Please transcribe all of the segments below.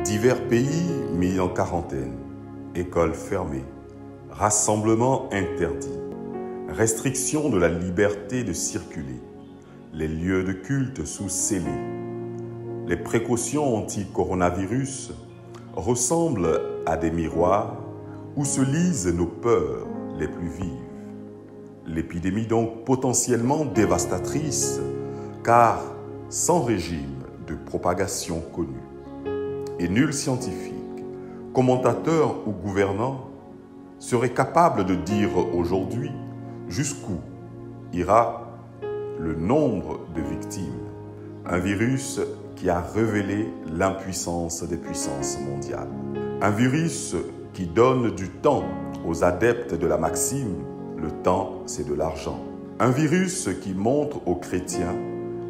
Divers pays mis en quarantaine, écoles fermées, rassemblements interdits, restriction de la liberté de circuler, les lieux de culte sous scellés. Les précautions anti-coronavirus ressemblent à des miroirs où se lisent nos peurs les plus vives. L'épidémie donc potentiellement dévastatrice, car sans régime de propagation connu. Et nul scientifique, commentateur ou gouvernant serait capable de dire aujourd'hui jusqu'où ira le nombre de victimes. Un virus qui a révélé l'impuissance des puissances mondiales. Un virus qui donne du temps aux adeptes de la maxime « le temps, c'est de l'argent ». Un virus qui montre aux chrétiens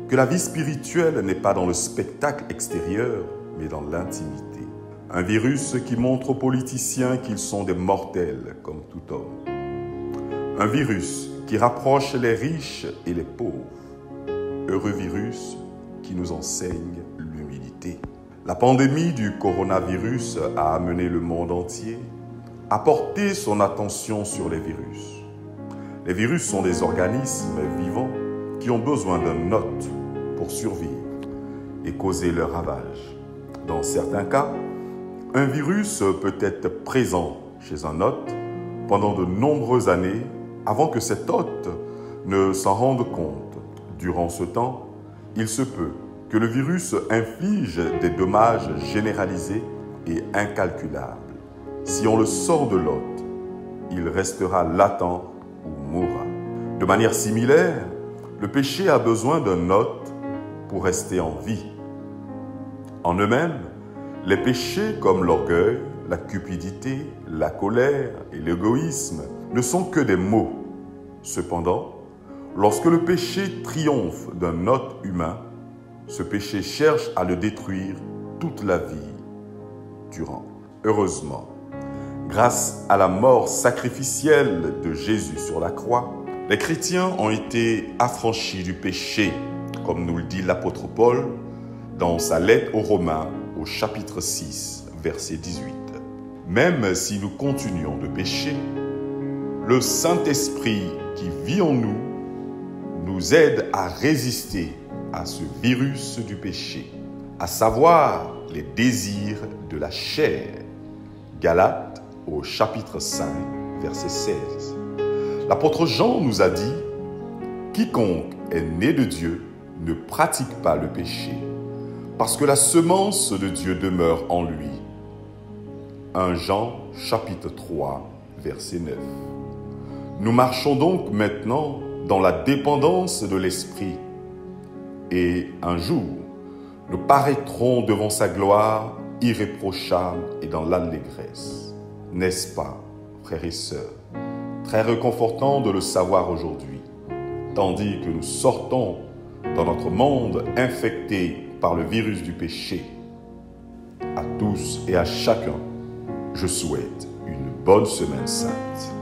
que la vie spirituelle n'est pas dans le spectacle extérieur, mais dans l'intimité. Un virus qui montre aux politiciens qu'ils sont des mortels comme tout homme. Un virus qui rapproche les riches et les pauvres. Heureux virus qui nous enseigne l'humilité. La pandémie du coronavirus a amené le monde entier à porter son attention sur les virus. Les virus sont des organismes vivants qui ont besoin d'un hôte pour survivre et causer leur ravage. Dans certains cas, un virus peut être présent chez un hôte pendant de nombreuses années avant que cet hôte ne s'en rende compte. Durant ce temps, il se peut que le virus inflige des dommages généralisés et incalculables. Si on le sort de l'hôte, il restera latent ou mourra. De manière similaire, le péché a besoin d'un hôte pour rester en vie. En eux-mêmes, les péchés comme l'orgueil, la cupidité, la colère et l'égoïsme ne sont que des mots. Cependant, lorsque le péché triomphe d'un hôte humain, ce péché cherche à le détruire toute la vie durant. Heureusement, grâce à la mort sacrificielle de Jésus sur la croix, les chrétiens ont été affranchis du péché, comme nous le dit l'apôtre Paul dans sa lettre aux Romains au chapitre 6, verset 18. Même si nous continuons de pécher, le Saint-Esprit qui vit en nous nous aide à résister à ce virus du péché, à savoir les désirs de la chair. Galates au chapitre 5, verset 16. L'apôtre Jean nous a dit « Quiconque est né de Dieu ne pratique pas le péché, parce que la semence de Dieu demeure en lui. » 1 Jean chapitre 3, verset 9. Nous marchons donc maintenant dans la dépendance de l'Esprit, et un jour, nous paraîtrons devant sa gloire irréprochable et dans l'allégresse. N'est-ce pas, frères et sœurs, très réconfortant de le savoir aujourd'hui, tandis que nous sortons dans notre monde infecté par le virus du péché. À tous et à chacun, je souhaite une bonne semaine sainte.